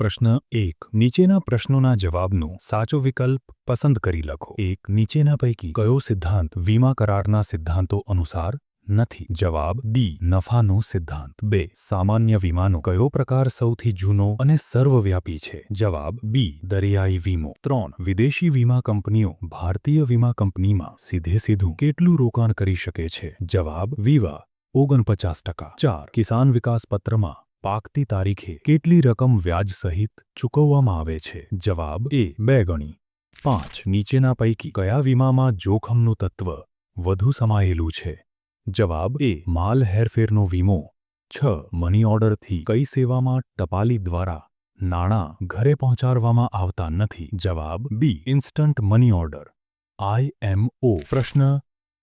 પ્રશ્ન 1 નીચેના પ્રશ્નોના જવાબનો સાચો વિકલ્પ પસંદ કરી લખો। 1 નીચેના પૈકી કયો સિદ્ધાંત વીમા કરારના સિદ્ધાંતો અનુસાર નથી? જવાબ ડી નફાનો સિદ્ધાંત। 2 સામાન્ય વીમાનો કયો પ્રકાર સૌથી જૂનો અને સર્વવ્યાપી છે? જવાબ બી દરિયાઈ વીમો। 3 વિદેશી વીમા કંપનીઓ ભારતીય વીમા કંપનીમાં સીધું કેટલું રોકાણ કરી શકે છે? જવાબ વિવા 49%। 4 કિસાન વિકાસ પત્રમાં પાકતી તારીખે કેટલી રકમ વ્યાજ સહિત ચૂકવવામાં આવે છે? જવાબ એ 2 ગણી। 5 નીચેના પૈકી કયા વીમામાં જોખમનું તત્વ વધુ સમાયેલું છે? જવાબ એ માલ હેરફેરનો વીમો। 6 મની ઓર્ડરથી કઈ સેવામાં ટપાલી દ્વારા નાણાં ઘરે પહોંચાડવામાં આવતા નથી? જવાબ બી ઇન્સ્ટન્ટ મની ઓર્ડર IMO। પ્રશ્ન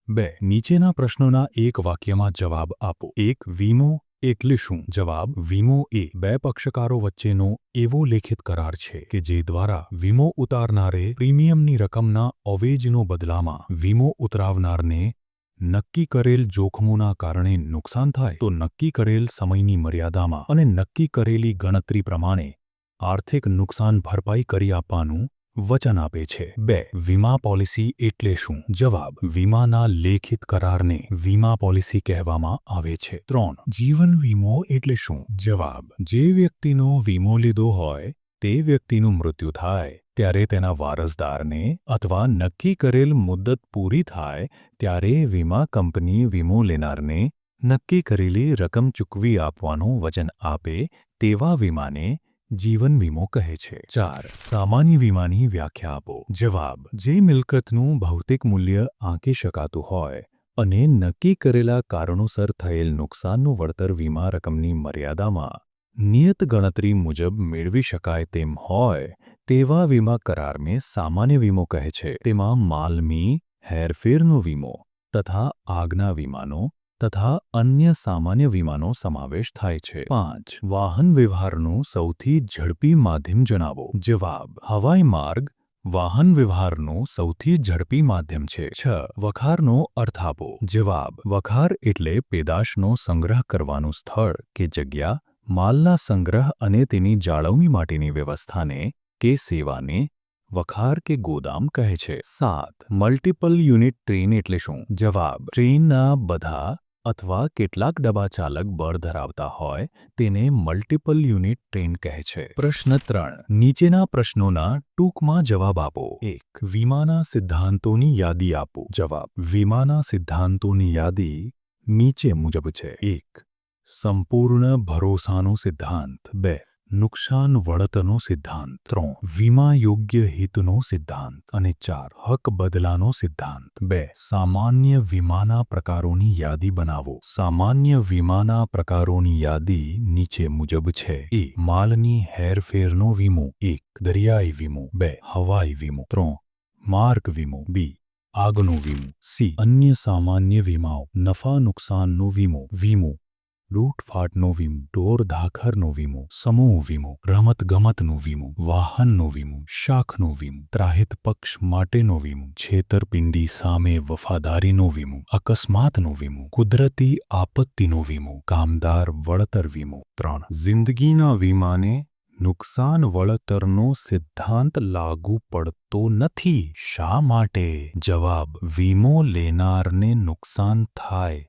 2 નીચેના પ્રશ્નોના એક વાક્યમાં જવાબ આપો। 1 વીમો એટલે શું? જવાબ વીમો એ બે પક્ષકારો વચ્ચેનો એવો લેખિત કરાર છે કે જે દ્વારા વીમો ઉતારનારે પ્રીમિયમની રકમના અવેજનો બદલામાં વીમો ઉતરાવનારને નક્કી કરેલ જોખમોના કારણે નુકસાન થાય તો નક્કી કરેલ સમયની મર્યાદામાં અને નક્કી કરેલી ગણતરી પ્રમાણે આર્થિક નુકસાન ભરપાઈ કરી આપવાનું વચન આપે છે। 2 વીમા પોલિસી એટલે શું? જવાબ વીમાના લેખિત કરારને વીમા પોલિસી કહેવામાં આવે છે। 3 જીવન વીમો એટલે શું? જવાબ જે વ્યક્તિનો વીમો લીધો હોય તે વ્યક્તિનું મૃત્યુ થાય ત્યારે તેના વારસદારને અથવા નક્કી કરેલ મુદ્દત પૂરી થાય ત્યારે વીમા કંપની વીમો લેનારને નક્કી કરેલી રકમ ચૂકવી આપવાનું વચન આપે તેવા વીમાને જીવન વીમો કહે છે। 4 સામાન્ય વીમાની વ્યાખ્યા આપો। જવાબ જે મિલકતનું ભૌતિક મૂલ્ય આંકી શકાતું હોય અને નક્કી કરેલા કારણોસર થયેલ નુકસાનનું વળતર વીમા રકમની મર્યાદામાં નિયત ગણતરી મુજબ મેળવી શકાય તેમ હોય તેવા વીમા કરારને સામાન્ય વીમો કહે છે। તેમાં માલની હેરફેરનો વીમો તથા આગના વીમાનો તથા અન્ય સામાન્ય વીમાનો સમાવેશ થાય છે। 5 વાહન વ્યવહારનું સૌથી ઝડપી માધ્યમ જણાવો। જવાબ હવાઈ માર્ગ વાહન વ્યવહારનું સૌથી ઝડપી માધ્યમ છે। 6 વખારનો અર્થ આપો। જવાબ વખાર એટલે પેદાશનો સંગ્રહ કરવાનું સ્થળ કે જગ્યા માલના સંગ્રહ અને તેની જાળવણી માટેની વ્યવસ્થાને કે સેવાને વખાર કે ગોદામ કહે છે। 7 મલ્ટિપલ યુનિટ ટ્રેન એટલે શું? જવાબ ટ્રેનના બધા અથવા કેટલાક ડબ્બા ચાલક બળ ધરાવતા હોય તેને મલ્ટિપલ યુનિટ ટ્રેન કહે છે। પ્રશ્ન 3 નીચેના પ્રશ્નોના ટૂંકમાં જવાબ આપો। 1 વીમાના સિદ્ધાંતોની યાદી આપો। જવાબ વીમાના સિદ્ધાંતોની યાદી નીચે મુજબ છે। 1 સંપૂર્ણ ભરોસાનો સિદ્ધાંત। 2 નુકસાન વળતરનો સિદ્ધાંત। 3 વીમા યોગ્ય હિતનો સિદ્ધાંત અને 4 હક બદલાનો સિદ્ધાંત। 2 સામાન્ય વીમાના પ્રકારોની યાદી બનાવો। સામાન્ય વીમાના પ્રકારોની યાદી નીચે મુજબ છે। એ માલની હેરફેરનો વીમો। 1 દરિયાઈ વીમો। 2 હવાઈ વીમો। 3 માર્ગ વીમો। બી આગનો વીમો। સી અન્ય સામાન્ય વીમાઓ। નફા નુકસાનનો વીમો। વીમો લૂંટફાટનો વીમો। ઢોર ધાખરનો વીમો। સમૂહ વીમો। રમત ગમતનો વીમો। વાહનનો વીમો। શાખનો વીમો। ત્રાહિત પક્ષ માટેનો વીમો। છેતરપિંડી સામે વફાદારીનો વીમો। અકસ્માતનો વીમો। કુદરતી આપત્તિનો વીમો। કામદાર વળતર વીમો। 3 જિંદગીના વીમાને નુકસાન વળતરનો સિદ્ધાંત લાગુ પડતો નથી। શા માટે? જવાબ વીમો લેનારને નુકસાન થાય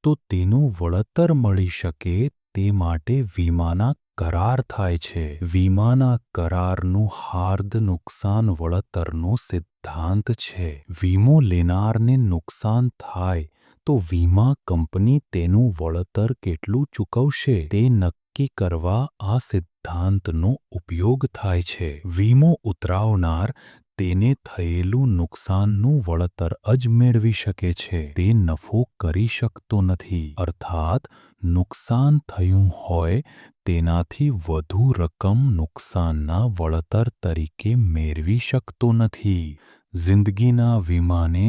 તો તેનું વળતર મળી શકે તે માટે વીમાના કરાર થાય છે। વીમાના કરારનું હાર્દ નુકસાન વળતરનો સિદ્ધાંત છે। વીમો લેનારને નુકસાન થાય તો વીમા કંપની તેનું વળતર કેટલું ચૂકવશે તે નક્કી કરવા આ સિદ્ધાંતનો ઉપયોગ થાય છે। વીમો ઉતરાવનાર તેને થયેલું નુકસાનનું વળતર જ મેળવી શકે છે તે નફો કરી શકતો નથી અર્થાત નુકસાન થયું હોય તેનાથી વધુ રકમ નુકસાનના વળતર તરીકે મેળવી શકતો નથી। જિંદગીના વીમાને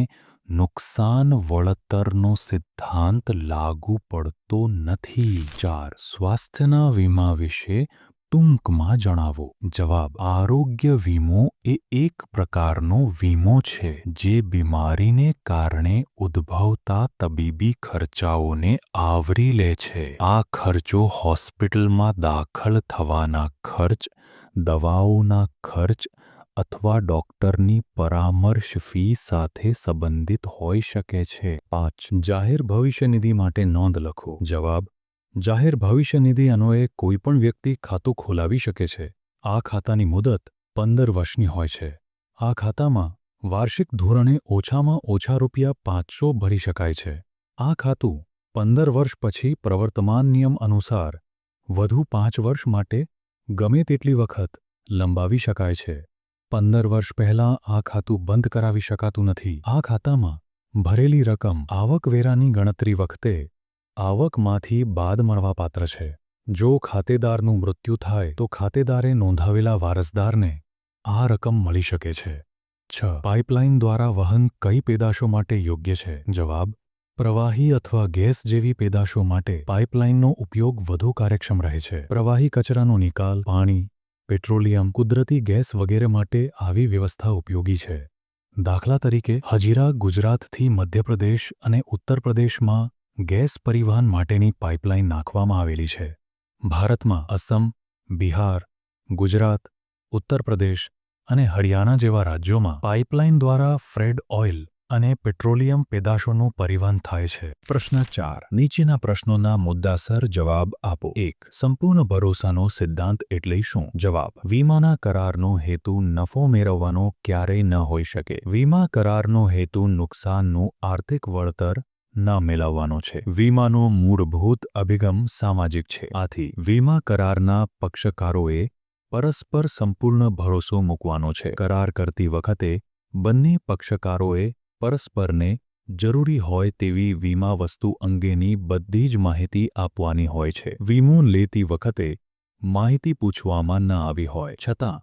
નુકસાન વળતરનો સિદ્ધાંત લાગુ પડતો નથી। 4 સ્વાસ્થ્યના વીમા વિશે ટૂંકમાં જણાવો। જવાબ આરોગ્ય વીમો એ એક પ્રકારનો વીમો છે જે બીમારીને કારણે ઉદ્ભવતા તબીબી ખર્ચાઓને આવરી લે છે। આ ખર્ચો હોસ્પિટલમાં દાખલ થવાના ખર્ચ દવાઓના ખર્ચ અથવા ડોક્ટરની પરામર્શ ફી સાથે સંબંધિત હોઈ શકે છે. 5. જાહેર ભવિષ્ય નિધિ માટે નોંધ લખો. જવાબ: જાહેર ભવિષ્ય નિધિ અન્વયે કોઈપણ વ્યક્તિ ખાતું ખોલાવી શકે છે. આ ખાતાની મુદત 15 વર્ષની હોય છે. આ ખાતામાં વાર્ષિક ધોરણે ઓછામાં ઓછા ₹500 ભરી શકાય છે. આ ખાતું 15 વર્ષ પછી પ્રવર્તમાન નિયમ અનુસાર વધુ 5 વર્ષ માટે ગમે તેટલી વખત લંબાવી શકાય છે. 15 વર્ષ પહેલાં આ ખાતું બંધ કરાવી શકાતું નથી. આ ખાતામાં ભરેલી રકમ આવકવેરાની ગણતરી વખતે આવકમાંથી બાદ મળવાપાત્ર છે. જો ખાતેદારનું મૃત્યુ થાય તો ખાતેદારે નોંધાવેલા વારસદારને આ રકમ મળી શકે છે. 6. પાઇપલાઇન દ્વારા વહન કઈ પેદાશો માટે યોગ્ય છે? જવાબ: પ્રવાહી અથવા ગેસ જેવી પેદાશો માટે પાઇપલાઇનનો ઉપયોગ વધુ કાર્યક્ષમ રહે છે. પ્રવાહી કચરાનો નિકાલ, પાણી, પેટ્રોલિયમ, કુદરતી ગેસ વગેરે માટે આવી વ્યવસ્થા ઉપયોગી છે. દાખલા તરીકે, હજીરા ગુજરાતથી મધ્યપ્રદેશ અને ઉત્તર પ્રદેશમાં ગેસ પરિવહન માટેની પાઇપલાઇન નાખવામાં આવેલી છે. ભારતમાં અસમ, બિહાર, ગુજરાત, ઉત્તર પ્રદેશ અને હરિયાણા જેવા રાજ્યોમાં પાઇપલાઇન દ્વારા ફ્રેડ ઓઇલ અને પેટ્રોલિયમ પેદાશોનું પરિવહન થાય છે. પ્રશ્ન 4. નીચેના પ્રશ્નોના મુદ્દાસર જવાબ આપો. 1. સંપૂર્ણ ભરોસાનો સિદ્ધાંત એટલે શું? જવાબ: વીમાના કરારનો હેતુ નફો મેળવવાનો ક્યારેય ન હોઈ શકે. વીમા કરારનો હેતુ નુકસાનનું આર્થિક વળતર ન મેળવવાનો છે. વીમાનો મૂળભૂત અભિગમ સામાજિક છે. આથી વીમા કરારના પક્ષકારોએ પરસ્પર સંપૂર્ણ ભરોસો મૂકવાનો છે. કરાર કરતી વખતે બંને પક્ષકારોએ પરસ્પરને જરૂરી હોય તેવી વીમા વસ્તુ અંગેની બધી જ માહિતી આપવાની હોય છે. વીમો લેતી વખતે માહિતી પૂછવામાં ન આવી હોય છતાં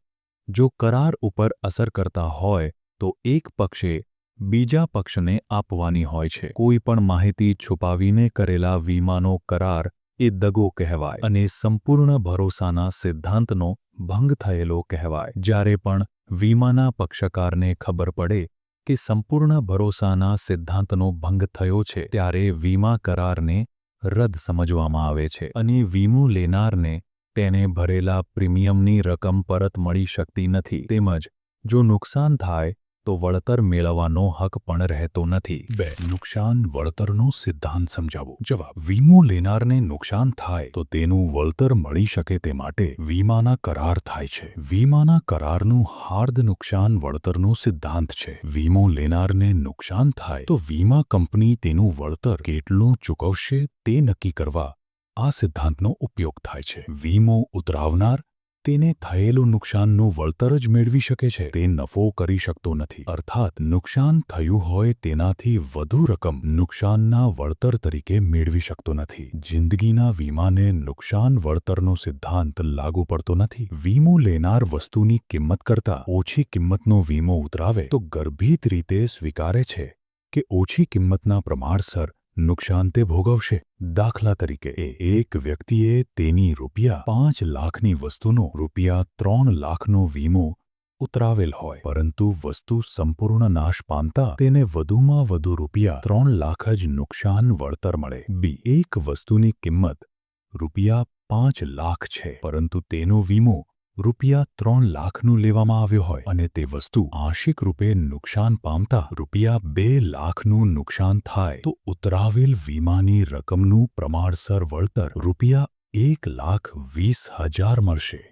જો કરાર ઉપર અસર કરતા હોય તો એક પક્ષે બીજા પક્ષને આપવાની હોય છે. કોઈ પણ માહિતી છુપાવીને કરેલા વીમાનો કરાર એ દગો કહેવાય અને સંપૂર્ણ ભરોસાના સિદ્ધાંતનો ભંગ થયેલો કહેવાય. જ્યારે પણ વીમાના પક્ષકારને ખબર પડે કે સંપૂર્ણ ભરોસાના સિદ્ધાંતનો ભંગ થયો છે ત્યારે વીમા કરારને રદ સમજવામાં આવે છે અને વીમો લેનારને તેને ભરેલા પ્રીમિયમની રકમ પરત મળી શકતી નથી. તેમજ જો નુકસાન થાય તો વળતર મેળવવાનો હક પણ રહેતો નથી. 2. નુકસાન વળતરનો સિદ્ધાંત સમજાવો. જવાબ: વીમો લેનારને નુકસાન થાય તો તેનું વળતર મળી શકે તે માટે વીમાના કરાર થાય છે. વીમાના કરારનું હાર્દ નુકસાન વળતરનો સિદ્ધાંત છે. વીમો લેનારને નુકસાન થાય તો વીમા કંપની તેનું વળતર કેટલું ચૂકવશે તે નક્કી કરવા આ સિદ્ધાંતનો ઉપયોગ થાય છે. વીમો ઉતરાવનાર તેને થયેલું નુકસાનનું વળતર જ મેળવી શકે છે. તે નફો કરી શકતો નથી. અર્થાત નુકસાન થયું હોય તેનાથી વધુ રકમ નુકસાનના વળતર તરીકે મેળવી શકતો નથી. જિંદગીના વીમાને નુકસાન વળતરનો સિદ્ધાંત લાગુ પડતો નથી. વીમો લેનાર વસ્તુની કિંમત કરતાં ઓછી કિંમતનો વીમો ઉતરાવે તો ગર્ભિત રીતે સ્વીકારે છે કે ઓછી કિંમતના પ્રમાણસર નુકસાન તે ભોગવશે. દાખલા તરીકે, એક વ્યક્તિએ તેની ₹5 લાખની વસ્તુનો ₹3 લાખનો વીમો ઉતરાવેલ હોય પરંતુ વસ્તુ સંપૂર્ણ નાશ પામતા તેને વધુમાં વધુ ₹3 લાખ જ નુકસાન વળતર મળે. એક વસ્તુની કિંમત ₹5 લાખ છે પરંતુ તેનો વીમો ₹3 લાખનું લેવામાં આવ્યો હોય અને તે વસ્તુ આંશિક રૂપે નુકસાન પામતા ₹2 લાખનું નુકસાન થાય તો ઉતરાવેલ વીમાની રકમનું પ્રમાણસર વળતર ₹1,20,000 મળશે.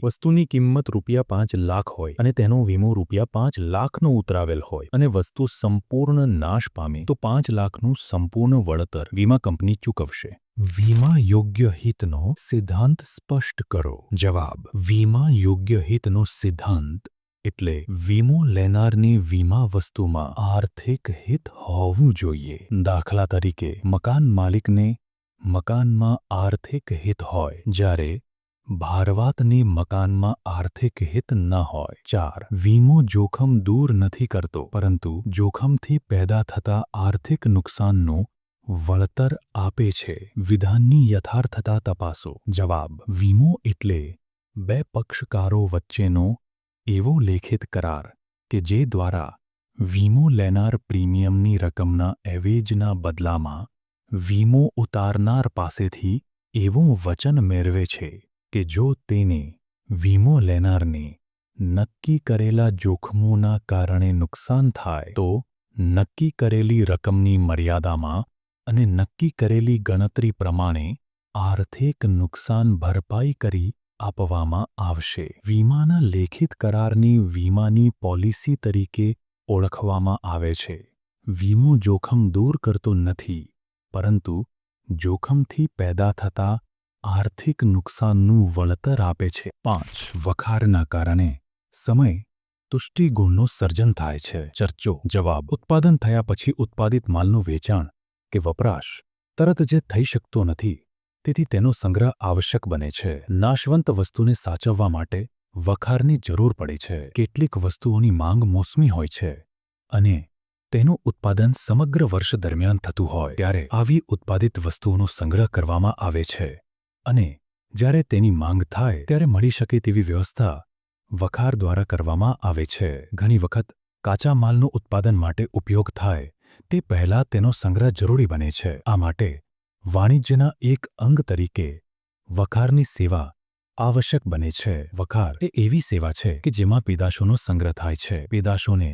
વસ્તુની કિંમત ₹5 લાખ હોય અને તેનો વીમો ₹5 લાખનો ઉતરાવેલ હોય અને વસ્તુ સંપૂર્ણ નાશ પામે તો 5 લાખનું સંપૂર્ણ વળતર વીમા કંપની ચૂકવશે. વીમા યોગ્ય હિતનો સિદ્ધાંત સ્પષ્ટ કરો. જવાબ: વીમા યોગ્ય હિતનો સિદ્ધાંત એટલે વીમો લેનારની વીમા વસ્તુમાં આર્થિક હિત હોવું જોઈએ. દાખલા તરીકે, મકાન માલિકને મકાનમાં આર્થિક હિત હોય જ્યારે ભારવાતની મકાનમાં આર્થિક હિત ન હોય. 4. વીમો જોખમ દૂર નથી કરતો પરંતુ જોખમથી પેદા થતા આર્થિક નુકસાનનું વળતર આપે છે. વિધાનની યથાર્થતા તપાસો. જવાબ: વીમો એટલે બે પક્ષકારો વચ્ચેનો એવો લેખિત કરાર કે જે દ્વારા વીમો લેનાર પ્રીમિયમની રકમના એવેજના બદલામાં વીમો ઉતારનાર પાસેથી એવું વચન મેળવે છે કે જો તેને વીમો લેનારને નક્કી કરેલા જોખમોના કારણે નુકસાન થાય તો નક્કી કરેલી રકમની મર્યાદામાં અને નક્કી કરેલી ગણતરી પ્રમાણે આર્થિક નુકસાન ભરપાઈ કરી આપવામાં આવશે. વીમાના લેખિત કરારની વીમાની પોલિસી તરીકે ઓળખવામાં આવે છે. વીમો જોખમ દૂર કરતો નથી, પરંતુ જોખમથી પેદા થતા આર્થિક નુકસાનનું વળતર આપે છે. 5. વખારના કારણે સમય તુષ્ટિગુણનું સર્જન થાય છે. ચર્ચો જવાબ. ઉત્પાદન થયા પછી ઉત્પાદિત માલનું વેચાણ કે વપરાશ તરત જ થઈ શકતો નથી, તેથી તેનો સંગ્રહ આવશ્યક બને છે. નાશવંત વસ્તુને સાચવવા માટે વખારની જરૂર પડે છે. કેટલીક વસ્તુઓની માંગ મોસમી હોય છે અને તેનું ઉત્પાદન સમગ્ર વર્ષ દરમિયાન થતું હોય ત્યારે આવી ઉત્પાદિત વસ્તુઓનો સંગ્રહ કરવામાં આવે છે અને જ્યારે તેની માંગ થાય ત્યારે મળી શકે તેવી વ્યવસ્થા વખાર દ્વારા કરવામાં આવે છે. ઘણી વખત કાચા માલનું ઉત્પાદન માટે ઉપયોગ થાય તે પહેલાં તેનો સંગ્રહ જરૂરી બને છે. આ માટે વાણિજ્યના એક અંગ તરીકે વખારની સેવા આવશ્યક બને છે. વખાર એ એવી સેવા છે કે જેમાં પેદાશોનો સંગ્રહ થાય છે. પેદાશોને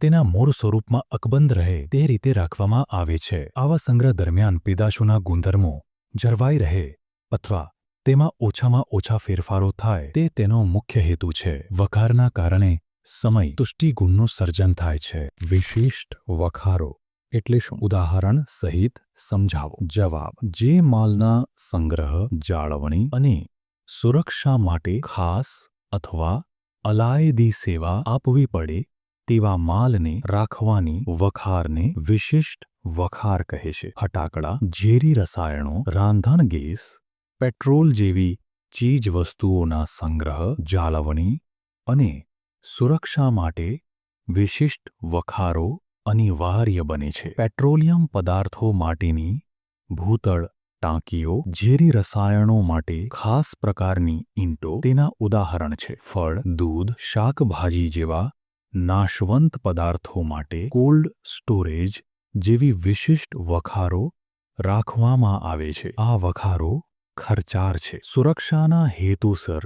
તેના મૂળ સ્વરૂપમાં અકબંધ રહે તે રીતે રાખવામાં આવે છે. આવા સંગ્રહ દરમિયાન પેદાશોના ગુણધર્મો જળવાઈ રહે અથવા તેમાં ઓછામાં ઓછા ફેરફારો થાય તે તેનો મુખ્ય હેતુ છે. વખારના કારણે સમય તુષ્ટિગુણનું સર્જન થાય છે. વિશિષ્ટ વખારો એટલે શું? ઉદાહરણ સહિત સમજાવો. જવાબ. જે માલના સંગ્રહ, જાળવણી અને સુરક્ષા માટે ખાસ અથવા અલાયદી સેવા આપવી પડે તેવા માલને રાખવાની વખારને વિશિષ્ટ વખાર કહે છે. ફટાકડા, ઝેરી રસાયણો, રાંધણ ગેસ, પેટ્રોલ જેવી ચીજવસ્તુઓના સંગ્રહ, જાળવણી અને સુરક્ષા માટે વિશિષ્ટ વખારો અનિવાર્ય બને છે. પેટ્રોલિયમ પદાર્થો માટેની ભૂતળ ટાંકીઓ, ઝેરી રસાયણો માટે ખાસ પ્રકારની ઈંટો તેના ઉદાહરણ છે. ફળ, દૂધ, શાકભાજી જેવા નાશવંત પદાર્થો માટે કોલ્ડ સ્ટોરેજ જેવી વિશિષ્ટ વખારો રાખવામાં આવે છે. આ વખારો ખર્ચાળ છે. સુરક્ષાના હેતુસર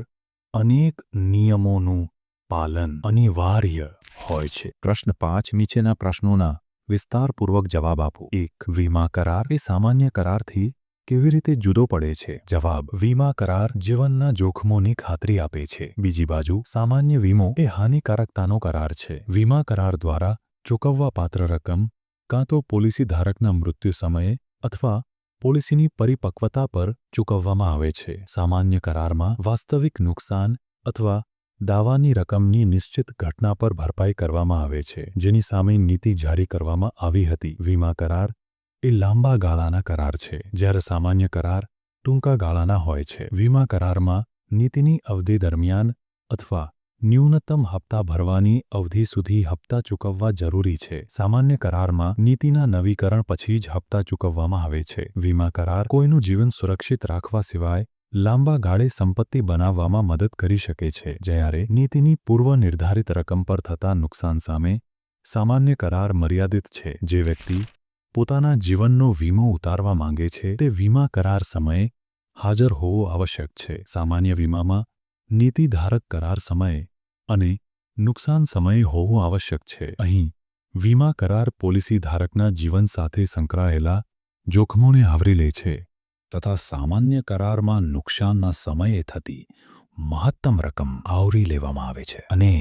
અનેક નિયમોનું પાલન અનિવાર્ય હોય છે. પ્રશ્ન 5. નીચેના પ્રશ્નોના વિસ્તારપૂર્વક જવાબ આપો. 1. વીમા કરાર એ સામાન્ય કરારથી કેવી રીતે જુદો પડે છે? જવાબ. વીમા કરાર જીવનના જોખમોની ખાતરી આપે છે. બીજી બાજુ સામાન્ય વીમો એ હાનિકારકતાનો કરાર છે. વીમા કરાર દ્વારા ચૂકવવાપાત્ર રકમ કાં તો પોલિસી ધારકના મૃત્યુ સમયે અથવા પોલિસીની પરિપક્વતા પર ચૂકવવામાં આવે છે. સામાન્ય કરારમાં વાસ્તવિક નુકસાન અથવા દાવાની રકમની નિશ્ચિત ઘટના પર ભરપાઈ કરવામાં આવે છે, જેની સામે નીતિ જારી કરવામાં આવી હતી. વીમા કરાર એ લાંબા ગાળાના કરાર છે, જ્યારે સામાન્ય કરાર ટૂંકા ગાળાના હોય છે. વીમા કરારમાં નીતિની અવધિ દરમિયાન અથવા ન્યૂનતમ હપ્તા ભરવાની અવધિ સુધી હપ્તા ચૂકવવા જરૂરી છે. સામાન્ય કરારમાં નીતિના નવીકરણ પછી જ હપ્તા ચૂકવવામાં આવે છે. વીમા કરાર કોઈનું જીવન સુરક્ષિત રાખવા સિવાય લાંબા ગાળે સંપત્તિ બનાવવામાં મદદ કરી શકે છે, જ્યારે નીતિની પૂર્વ નિર્ધારિત રકમ પર થતા નુકસાન સામે સામાન્ય કરાર મર્યાદિત છે. જે વ્યક્તિ પોતાના જીવનનો વીમો ઉતારવા માંગે છે તે વીમા કરાર સમયે હાજર હોવો આવશ્યક છે. સામાન્ય વીમામાં નીતિધારક કરાર સમયે અને નુકસાન સમયે હોવું આવશ્યક છે. અહીં વીમા કરાર પોલિસી ધારકના જીવન સાથે સંકળાયેલા જોખમોને આવરી લે છે તથા સામાન્ય કરારમાં નુકસાનના સમયે થતી મહત્તમ રકમ આવરી લેવામાં આવે છે અને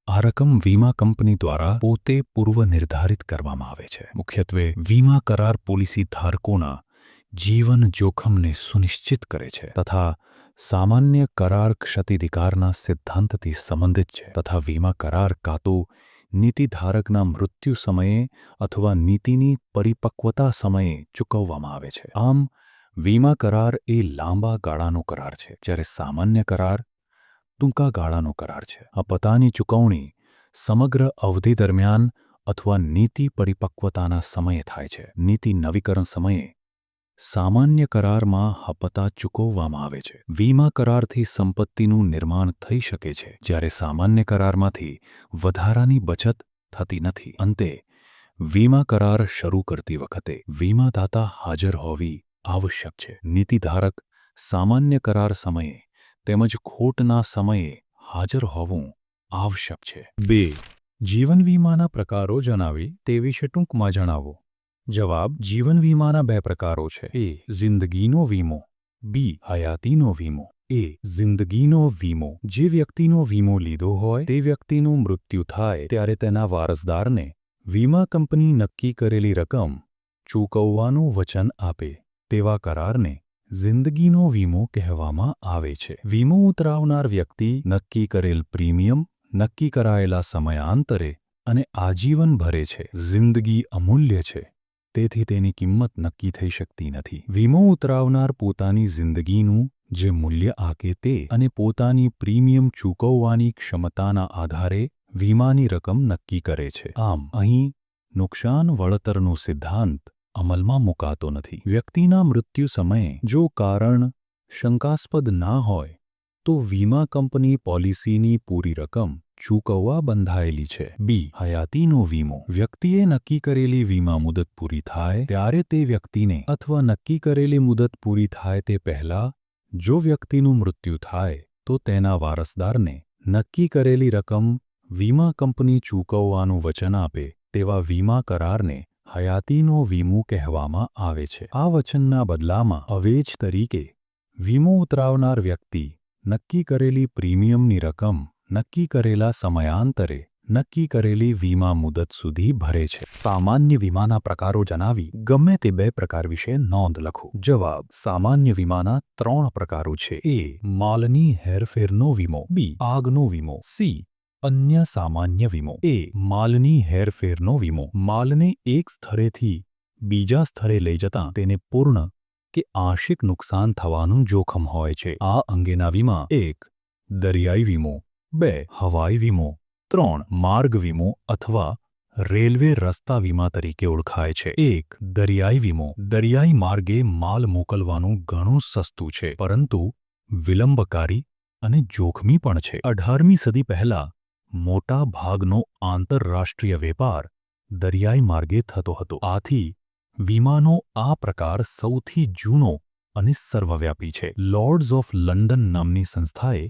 આ રકમ વીમા કંપની દ્વારા પોતે પૂર્વ નિર્ધારિત કરવામાં આવે છે. મુખ્યત્વે વીમા કરાર પોલિસી ધારકોના જીવન જોખમને સુનિશ્ચિત કરે છે તથા સામાન્ય કરાર ક્ષતિધિકારના સિદ્ધાંતથી સંબંધિત છે તથા વીમા કરાર કાં તો નીતિધારકના મૃત્યુ સમયે અથવા નીતિની પરિપક્વતા સમયે ચૂકવવામાં આવે છે. આમ વીમા કરાર એ લાંબા ગાળાનો કરાર છે, જ્યારે સામાન્ય કરાર ટૂંકા ગાળાનો કરાર છે. હપ્તાની ચૂકવણી સમગ્ર અવધિ દરમિયાન અથવા નીતિ પરિપક્વતાના સમયે થાય છે. નીતિ નવીકરણ સમયે સામાન્ય કરારમાં હપ્તા ચૂકવવામાં આવે છે. વીમા કરારથી સંપત્તિનું નિર્માણ થઈ શકે છે, જ્યારે સામાન્ય કરારમાંથી વધારાની બચત થતી નથી. અંતે વીમા કરાર શરૂ કરતી વખતે વીમાદાતા હાજર હોવી આવશ્યક છે. નીતિધારક સામાન્ય કરાર સમયે તેમજ ખોટના સમયે હાજર હોવું આવશ્યક છે. 2. જીવન વીમાના પ્રકારો જણાવી તે વિશે ટૂંકમાં જણાવો. જવાબ: જીવન વીમાના 2 પ્રકારો છે. એ. જિંદગીનો વીમો. બી. હયાતીનો વીમો. એ. જિંદગીનો વીમો જે વ્યક્તિનો વીમો લીધો હોય તે વ્યક્તિનું મૃત્યુ થાય ત્યારે તેના વારસદારને વીમા કંપની નક્કી કરેલી રકમ ચૂકવવાનું વચન આપે તેવા કરારને જિંદગીનો વીમો કહેવામાં આવે છે. વીમો ઉતરાવનાર વ્યક્તિ નક્કી કરેલ પ્રીમિયમ નક્કી કરાયેલા સમયાંતરે અને આજીવન ભરે છે. જિંદગી અમૂલ્ય છે, તેથી તેની કિંમત નક્કી થઈ શકતી નથી. વીમો ઉતરાવનાર પોતાની જિંદગીનું જે મૂલ્ય આંકે તે અને પોતાની પ્રીમિયમ ચૂકવવાની ક્ષમતાના આધારે વીમાની રકમ નક્કી કરે છે. આમ અહીં નુકસાન વળતરનો સિદ્ધાંત અમલમાં મુકાતો નથી. વ્યક્તિના મૃત્યુ સમયે જો કારણ શંકાસ્પદ ના હોય તો વીમા કંપની પોલિસીની પૂરી રકમ ચૂકવવા બંધાયેલી છે. બી. હયાતીનો વીમો વ્યક્તિએ નક્કી કરેલી વીમા મુદત પૂરી થાય ત્યારે તે વ્યક્તિને અથવા નક્કી કરેલી મુદત પૂરી થાય તે પહેલા જો વ્યક્તિનું મૃત્યુ થાય તો તેના વારસદારને નક્કી કરેલી રકમ વીમા કંપની ચૂકવવાનું વચન આપે તેવા વીમા કરારને હયાતીનો વીમો કહેવામાં આવે છે. આ વચનના બદલામાં અવેજ તરીકે વીમો ઉતરાવનાર વ્યક્તિ નક્કી કરેલી પ્રીમિયમની રકમ નક્કી કરેલા સમયાંતરે નક્કી કરેલી વીમા મુદત સુધી ભરે છે. સામાન્ય વીમાના પ્રકારો જણાવી ગમે તે 2 પ્રકાર વિશે નોંધ લખો. જવાબ: સામાન્ય વીમાના 3 પ્રકારો છે. એ. માલની હેરફેરનો વીમો. બી. આગનો વીમો. સી. અન્ય સામાન્ય વીમો. એ. માલની હેરફેરનો વીમો માલને એક સ્થળેથી બીજા સ્થળે લઈ જતાં તેને પૂર્ણ કે આંશિક નુકસાન થવાનું જોખમ હોય છે. આ અંગેના વીમા 1. દરિયાઈ વીમો. 2. હવાઈ વીમો. 3. માર્ગ વીમો અથવા રેલવે રસ્તા વીમા તરીકે ઓળખાય છે. 1. દરિયાઈ વીમો. દરિયાઈ માર્ગે માલ મોકલવાનું ઘણું સસ્તું છે, પરંતુ વિલંબકારી અને જોખમી પણ છે. 18મી સદી પહેલા મોટા ભાગનો આંતરરાષ્ટ્રીય વેપાર દરિયાઈ માર્ગે થતો હતો. આથી વીમાનો આ પ્રકાર સૌથી જૂનો અને સર્વવ્યાપી છે. લોર્ડ્સ ઓફ લંડન નામની સંસ્થાએ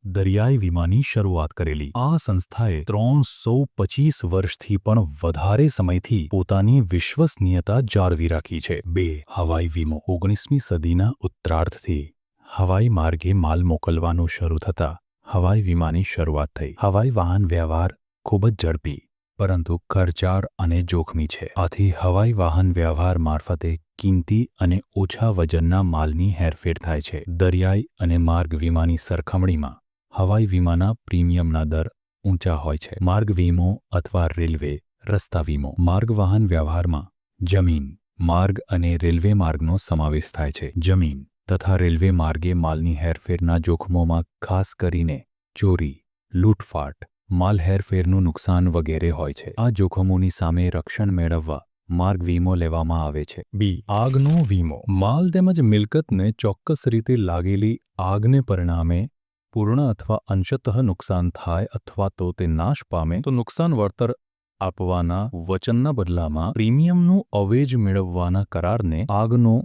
દરિયાઈ વીમાની શરૂઆત કરેલી. આ સંસ્થાએ 325 વર્ષથી પણ વધારે સમયથી પોતાની વિશ્વસનીયતા જાળવી રાખી છે. 2. હવાઈ વીમો. 19મી સદીના ઉત્તરાર્ધથી હવાઈ માર્ગે માલ મોકલવાનું શરૂ થતાં હવાઈ વીમાની શરૂઆત થઈ. હવાઈ વાહન વ્યવહાર ખૂબ જ ઝડપી પરંતુ ખર્ચાળ અને જોખમી છે. આથી હવાઈ વાહન વ્યવહાર મારફતે કિંમતી અને ઓછા વજનના માલની હેરફેર થાય છે. દરિયાઈ અને માર્ગ વીમાની સરખામણીમાં હવાઈ વીમાના પ્રીમિયમના દર ઊંચા હોય છે. માર્ગ વીમો અથવા રેલવે રસ્તા વીમો. માર્ગ વાહન વ્યવહારમાં જમીન, માર્ગ અને રેલવે માર્ગનો સમાવેશ થાય છે. જમીન તથા રેલવે માર્ગે માલની હેરફેરના જોખમોમાં ખાસ કરીને ચોરી, લૂંટફાટ, માલ હેરફેરનું નુકસાન વગેરે હોય છે. આ જોખમોની સામે રક્ષણ મેળવવા માર્ગ વીમો લેવામાં આવે છે. બી. આગનો વીમો. માલ તેમજ મિલકતને ચોક્કસ રીતે લાગેલી આગને પરિણામે પૂર્ણ અથવા અંશતઃ નુકસાન થાય અથવા તો તે નાશ પામે તો નુકસાન વળતર આપવાના વચનના બદલામાં પ્રીમિયમનું અવેજ મેળવવાના કરારને આગનો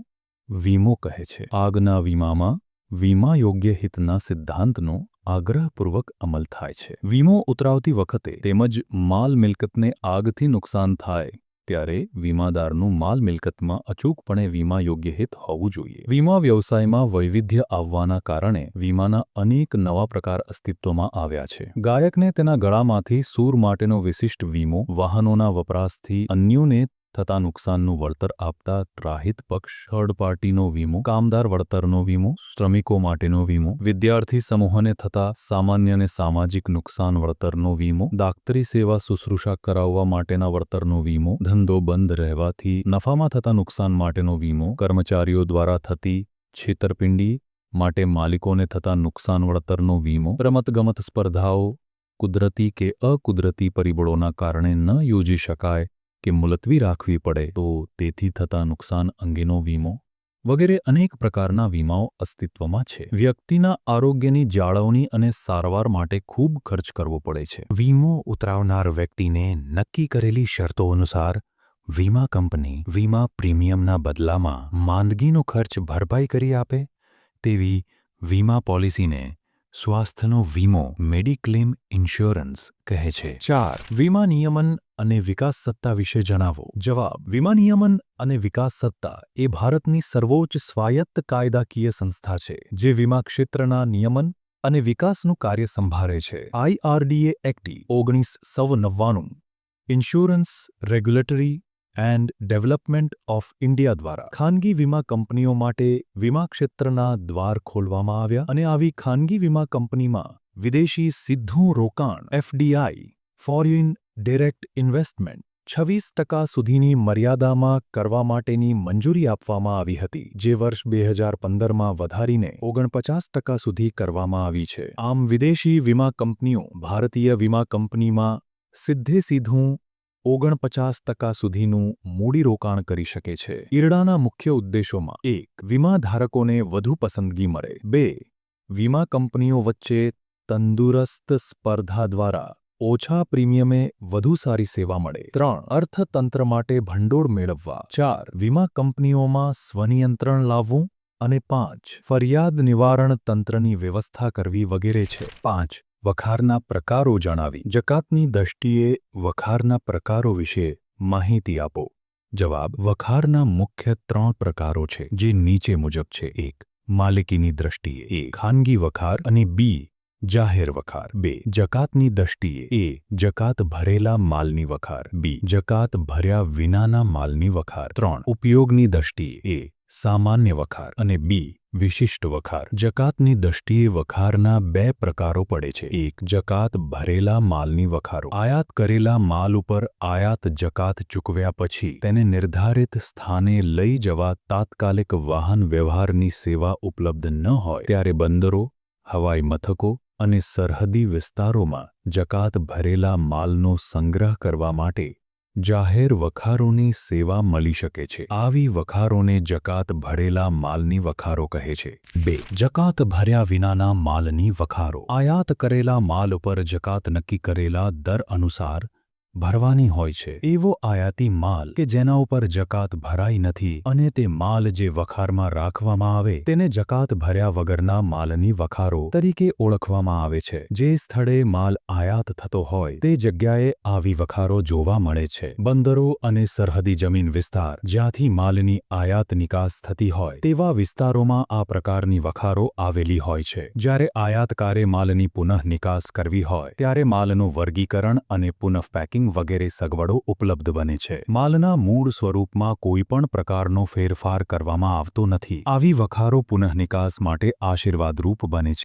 વીમો કહે છે. આગના વીમામાં વીમા યોગ્ય હિતના સિદ્ધાંતનો આગ્રહપૂર્વક અમલ થાય છે. વીમો ઉતરાવતી વખતે તેમજ માલ મિલકતને આગથી નુકસાન થાય ત્યારે વીમાદારનું માલ મિલકતમાં અચૂકપણે વીમા યોગ્ય હિત હોવું જોઈએ. વીમા વ્યવસાયમાં વૈવિધ્ય આવવાના કારણે વીમાના અનેક નવા પ્રકાર અસ્તિત્વમાં આવ્યા છે. ગાયકને તેના ગળામાંથી સૂર માટેનો વિશિષ્ટ વીમો, વાહનોના વપરાશથી અન્યોને થતા નુકસાનનું વળતર આપતા ત્રાહિત પક્ષ થર્ડ પાર્ટીનો વીમો, કામદાર વળતરનો વીમો, શ્રમિકો માટેનો વીમો, વિદ્યાર્થી સમૂહોને થતા સામાન્ય અને સામાજિક નુકસાન વળતરનો વીમો, દાક્તરી સેવા શુશ્રૂષા કરાવવા માટેના વળતરનો વીમો, ધંધો બંધ રહેવાથી નફામાં થતા નુકસાન માટેનો વીમો, કર્મચારીઓ દ્વારા થતી છેતરપિંડી માટે માલિકોને થતા નુકસાન વળતરનો વીમો, રમતગમત સ્પર્ધાઓ કુદરતી કે અકુદરતી પરિબળોના કારણે ન યોજી શકાય કે મુલતવી રાખવી પડે તો તેથી થતા નુકસાન અંગેનો વીમો વગેરે અનેક પ્રકારના વીમાઓ અસ્તિત્વમાં છે. વ્યક્તિના આરોગ્યની જાળવણી અને સારવાર માટે ખૂબ ખર્ચ કરવો પડે છે. વીમો ઉતરાવનાર વ્યક્તિને નક્કી કરેલી શરતો અનુસાર વીમા કંપની વીમા પ્રીમિયમના બદલામાં માંદગીનો ખર્ચ ભરપાઈ કરી આપે તેવી વીમા પોલિસીને સ્વાસ્થ્યનો વીમો મેડિક્લેમ ઇન્સ્યોરન્સ કહે છે. 4. વીમા નિયમન અને વિકાસ સત્તા વિશે જણાવો. જવાબ. વીમા નિયમન અને વિકાસ સત્તા એ ભારતની સર્વોચ્ચ સ્વાયત્ત કાયદાકીય સંસ્થા છે જે વીમા ક્ષેત્રના નિયમન અને વિકાસનું કાર્ય સંભાળે છે. IRDA act 1999 insurance regulatory and development of India દ્વારા ખાનગી વીમા કંપનીઓ માટે વીમા ક્ષેત્રના દ્વાર ખોલવામાં આવ્યા અને આવી ખાનગી વીમા કંપનીમાં વિદેશી સીધું રોકાણ FDI ફોરેન ડિરેક્ટ ઇન્વેસ્ટમેન્ટ 26% સુધીની મર્યાદામાં કરવા માટેની મંજૂરી આપવામાં આવી હતી, જે વર્ષ 2015માં વધારીને 49% સુધી કરવામાં આવી છે. આમ વિદેશી વીમા કંપનીઓ ભારતીય વીમા કંપનીમાં સીધું 49% સુધીનું મૂડીરોકાણ કરી શકે છે. IRDAના મુખ્ય ઉદ્દેશોમાં 1. વીમા ધારકોને વધુ પસંદગી મળે. 2. વીમા કંપનીઓ વચ્ચે તંદુરસ્ત સ્પર્ધા દ્વારા ઓછા પ્રીમિયમે વધુ સારી સેવા મળે. 3. અર્થતંત્ર માટે ભંડોળ મેળવવા. 4. વીમા કંપનીઓમાં સ્વનિયંત્રણ લાવવું અને 5. ફરિયાદ નિવારણ તંત્રની વ્યવસ્થા કરવી વગેરે છે. 5. વખારના પ્રકારો જણાવી. જકાતની દૃષ્ટિએ વખારના પ્રકારો વિશે માહિતી આપો. જવાબ. વખારના મુખ્ય 3 પ્રકારો છે, જે નીચે મુજબ છે. 1. માલિકીની દૃષ્ટિએ. A. ખાનગી વખાર અને B. જાહેર વખાર. 2. જકાતની દૃષ્ટિએ. A. જકાત ભરેલા માલની વખાર. B. જકાત ભર્યા વિનાના માલની વખાર. 3. ઉપયોગની દૃષ્ટિએ. A. સામાન્ય વખાર અને B. વિશિષ્ટ વખાર. જકાતની દૃષ્ટિએ વખારના 2 પ્રકારો પડે છે. 1. જકાત ભરેલા માલની વખારો. આયાત કરેલા માલ ઉપર આયાત જકાત ચૂકવ્યા પછી તેને નિર્ધારિત સ્થાને લઈ જવા તાત્કાલિક વાહન વ્યવહારની સેવા ઉપલબ્ધ ન હોય ત્યારે બંદરો, હવાઈ મથકો અને સરહદી વિસ્તારોમાં જકાત ભરેલા માલનો સંગ્રહ કરવા માટે જાહેર વખારોની સેવા મળી શકે છે. આવી વખારોને જકાત ભરેલા માલની વખારો કહે છે. 2. જકાત ભર્યા વિનાના માલની વખારો. આયાત કરેલા માલ ઉપર જકાત નક્કી કરેલા દર અનુસાર ભરવાની હોય છે. એવો આયાતી માલ કે જેના ઉપર જકાત ભરાઈ નથી અને તે માલ જે વખારમાં રાખવામાં આવે તેને જકાત ભર્યા વગરના માલની વખારો તરીકે ઓળખવામાં આવે છે. જે સ્થળે માલ આયાત થતો હોય તે જગ્યાએ આવી વખારો જોવા મળે છે. બંદરો અને સરહદી જમીન વિસ્તાર જ્યાંથી માલની આયાત નિકાસ થતી હોય તેવા વિસ્તારોમાં આ પ્રકારની વખારો આવેલી હોય છે. જ્યારે આયાતકારે માલની પુનઃ નિકાસ કરવી હોય ત્યારે માલનું વર્ગીકરણ અને પુનઃપેકિંગ વગેરે સગવડો ઉપલબ્ધ બને છે. માલના મૂળ સ્વરૂપમાં કોઈ પણ પ્રકારનો ફેરફાર કરવામાં આવતો નથી. આવી વખારો પુનઃનિકાસ માટે આશીર્વાદરૂપ બને છે.